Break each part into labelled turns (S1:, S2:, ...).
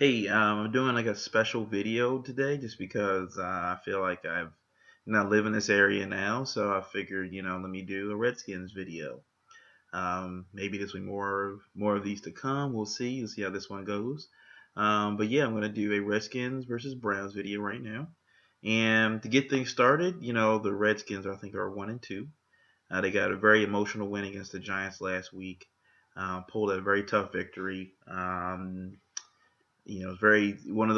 S1: Hey, I'm doing like a special video today just because I feel like I've not live in this area now, so I figured, let me do a Redskins video. Maybe this will be more of these to come. We'll see. We'll see how this one goes. But yeah, I'm gonna do a Redskins versus Browns video right now. And to get things started, the Redskins I think are 1-2. They got a very emotional win against the Giants last week. Pulled a very tough victory. It's very one of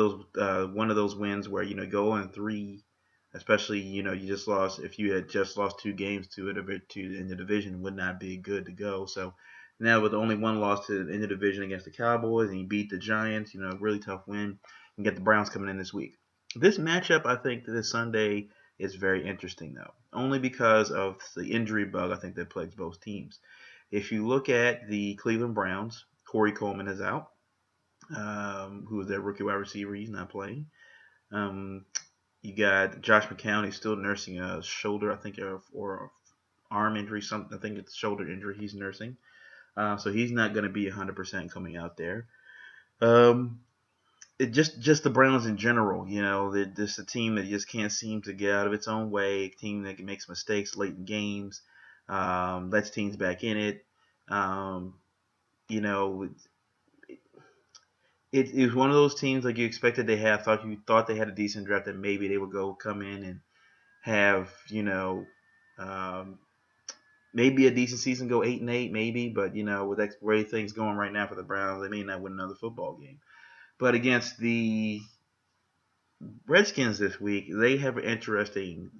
S1: those wins where go in three, especially you just lost. If you had just lost two games to in the division, would not be good to go. So now with only one loss in the division against the Cowboys, and you beat the Giants, really tough win, and get the Browns coming in this week. This matchup, I think, this Sunday is very interesting though, only because of the injury bug I think that plagues both teams. If you look at the Cleveland Browns, Corey Coleman is out, who was their rookie wide receiver. He's not playing. Um, you got Josh McCown. He's still nursing a shoulder, I think, or arm injury. Something. I think it's shoulder injury. He's nursing. So he's not going to be 100% coming out there. Um, it just the Browns in general. They're just a team that just can't seem to get out of its own way. A team that makes mistakes late in games, lets teams back in it. Um, you know, it was one of those teams like you expected they had. Thought you thought they had a decent draft that maybe they would come in and have um, maybe a decent season, go 8-8 maybe. But with the way things going right now for the Browns, they may not win another football game. But against the Redskins this week, they have an interesting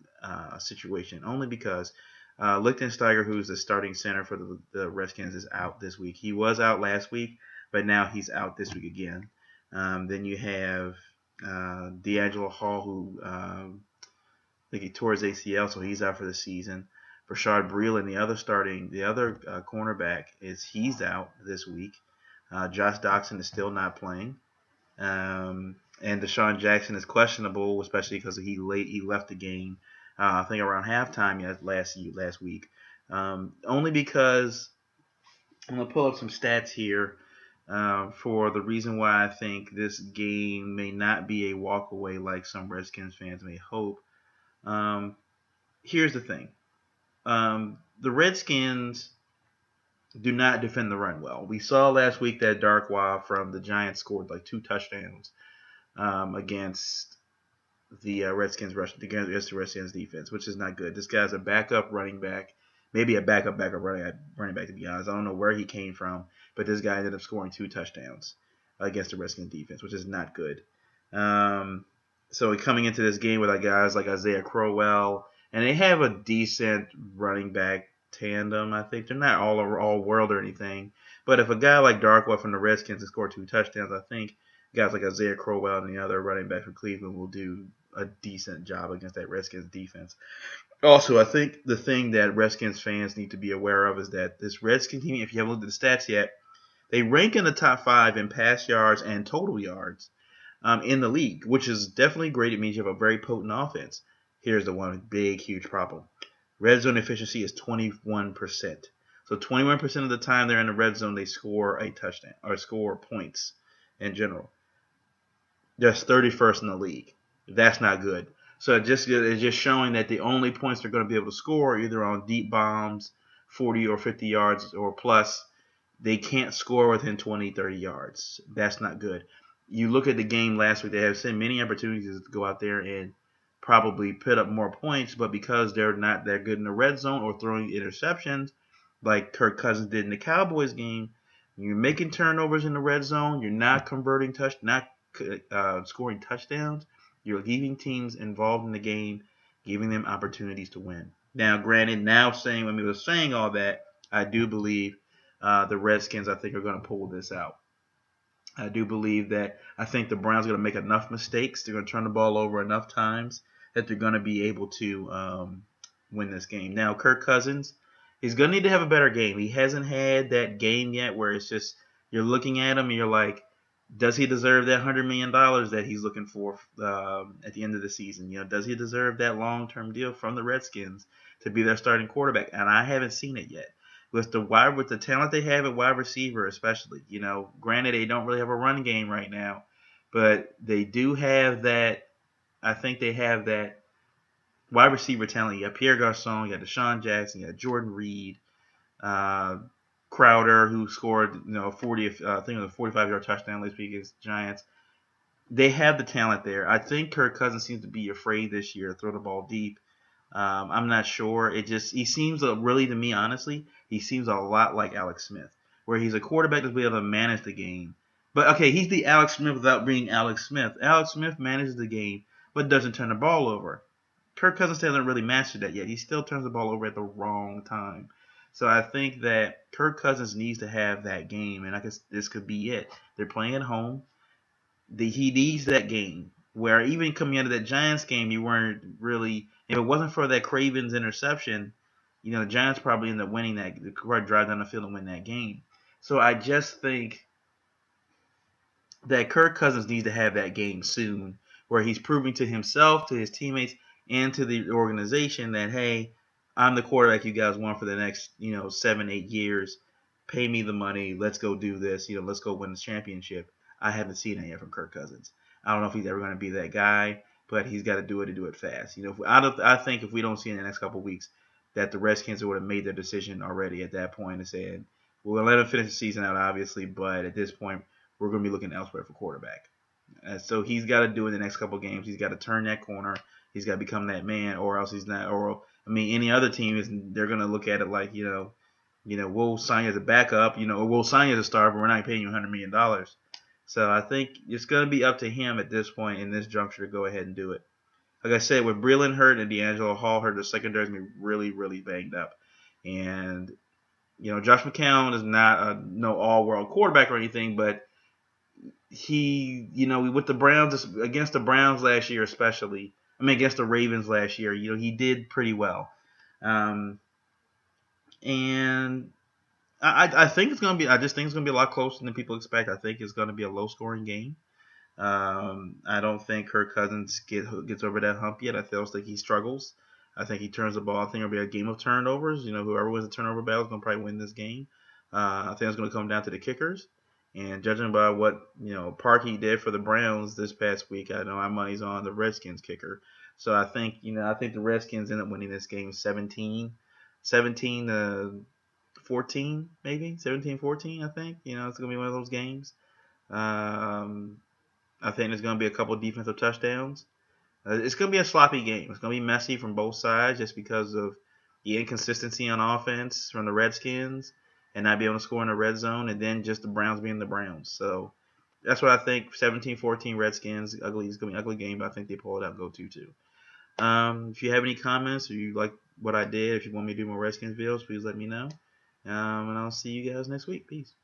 S1: situation only because Lichtensteiger, who's the starting center for the Redskins, is out this week. He was out last week, but now he's out this week again. Then you have D'Angelo Hall, who I think he tore his ACL, so he's out for the season. Rashad Breeland, the other cornerback, he's out this week. Josh Doxson is still not playing. And Deshaun Jackson is questionable, especially because he left the game. I think around halftime last week. Only because I'm gonna pull up some stats here for the reason why I think this game may not be a walkaway like some Redskins fans may hope. Um, Here's the thing: the Redskins do not defend the run well. We saw last week that Darkwa from the Giants scored like 2 touchdowns against the against the Redskins defense, which is not good. This guy's a backup running back, maybe a backup running back to be honest. I don't know where he came from, but this guy ended up scoring 2 touchdowns against the Redskins defense, which is not good. So coming into this game with guys like Isaiah Crowell, and they have a decent running back tandem. I think they're not all world or anything, but if a guy like Darkwa from the Redskins can score 2 touchdowns, I think guys like Isaiah Crowell and the other running back from Cleveland will do a decent job against that Redskins defense. Also, I think the thing that Redskins fans need to be aware of is that this Redskins team, if you haven't looked at the stats yet, they rank in the top 5 in pass yards and total yards in the league, which is definitely great. It means you have a very potent offense. Here's the one big, huge problem. Red zone efficiency is 21%. So 21% of the time they're in the red zone, they score a touchdown or score points in general. Just 31st in the league. That's not good. So it's just showing that the only points they're going to be able to score are either on deep bombs, 40 or 50 yards or plus. They can't score within 20, 30 yards. That's not good. You look at the game last week, they have seen many opportunities to go out there and probably put up more points, but because they're not that good in the red zone or throwing interceptions like Kirk Cousins did in the Cowboys game, you're making turnovers in the red zone, you're not converting not scoring touchdowns, you're leaving teams involved in the game, giving them opportunities to win. Now, granted, when we were saying all that, I do believe the Redskins, I think, are going to pull this out. I do believe that I think the Browns are going to make enough mistakes. They're going to turn the ball over enough times that they're going to be able to win this game. Now, Kirk Cousins, he's going to need to have a better game. He hasn't had that game yet where it's just you're looking at him and you're like, does he deserve that $100 million that he's looking for at the end of the season? Does he deserve that long-term deal from the Redskins to be their starting quarterback? And I haven't seen it yet. With the talent they have at wide receiver, especially, granted they don't really have a run game right now, but they do have that. I think they have that wide receiver talent. You got Pierre Garcon, you got Deshaun Jackson, you got Jordan Reed, uh, Crowder, who scored 40, I think it was a 45-yard touchdown last week against the Giants. They have the talent there. I think Kirk Cousins seems to be afraid this year to throw the ball deep. I'm not sure. He seems really, to me, honestly, he seems a lot like Alex Smith, where he's a quarterback that's able to manage the game. But okay, he's the Alex Smith without being Alex Smith. Alex Smith manages the game, but doesn't turn the ball over. Kirk Cousins hasn't really mastered that yet. He still turns the ball over at the wrong time. So I think that Kirk Cousins needs to have that game, and I guess this could be it. They're playing at home. He needs that game. Where even coming out of that Giants game, you weren't really. If it wasn't for that Cravens interception, the Giants probably end up winning that. They probably drive down the field and win that game. So I just think that Kirk Cousins needs to have that game soon, where he's proving to himself, to his teammates, and to the organization that, hey, I'm the quarterback you guys want for the next 7-8 years. Pay me the money. Let's go do this. Let's go win this championship. I haven't seen it yet from Kirk Cousins. I don't know if he's ever going to be that guy, but he's got to do it and do it fast. I think if we don't see in the next couple of weeks that the Redskins would have made their decision already at that point and said, we're going to let him finish the season out, obviously, but at this point, we're going to be looking elsewhere for quarterback. So he's got to do it in the next couple of games. He's got to turn that corner. He's got to become that man, or else he's not. Or any other team they're going to look at it like we'll sign you as a backup, or we'll sign you as a star, but we're not paying you $100 million. So I think it's going to be up to him at this point in this juncture to go ahead and do it. Like I said, with Breland hurt and D'Angelo Hall hurt, the secondary is going to be really, really banged up. And Josh McCown is not no all-world quarterback or anything, but he, with the Browns, against the Browns last year especially, against the Ravens last year, he did pretty well. And I think it's going to be, I just think it's going to be a lot closer than people expect. I think it's going to be a low-scoring game. I don't think Kirk Cousins gets over that hump yet. I still think he struggles. I think he turns the ball. I think it'll be a game of turnovers. Whoever wins the turnover battle is going to probably win this game. I think it's going to come down to the kickers. And judging by what Parkey did for the Browns this past week, I know my money's on the Redskins kicker. So I think the Redskins end up winning this game 17 to 14, maybe 17-14. I think it's gonna be one of those games. I think there's gonna be a couple of defensive touchdowns. It's gonna be a sloppy game. It's gonna be messy from both sides just because of the inconsistency on offense from the Redskins and not be able to score in the red zone, and then just the Browns being the Browns. So that's what I think. 17-14 Redskins. Ugly. It's gonna be an ugly game, but I think they pull it out and go 2-2. If you have any comments or you like what I did, if you want me to do more Redskins videos, please let me know. And I'll see you guys next week. Peace.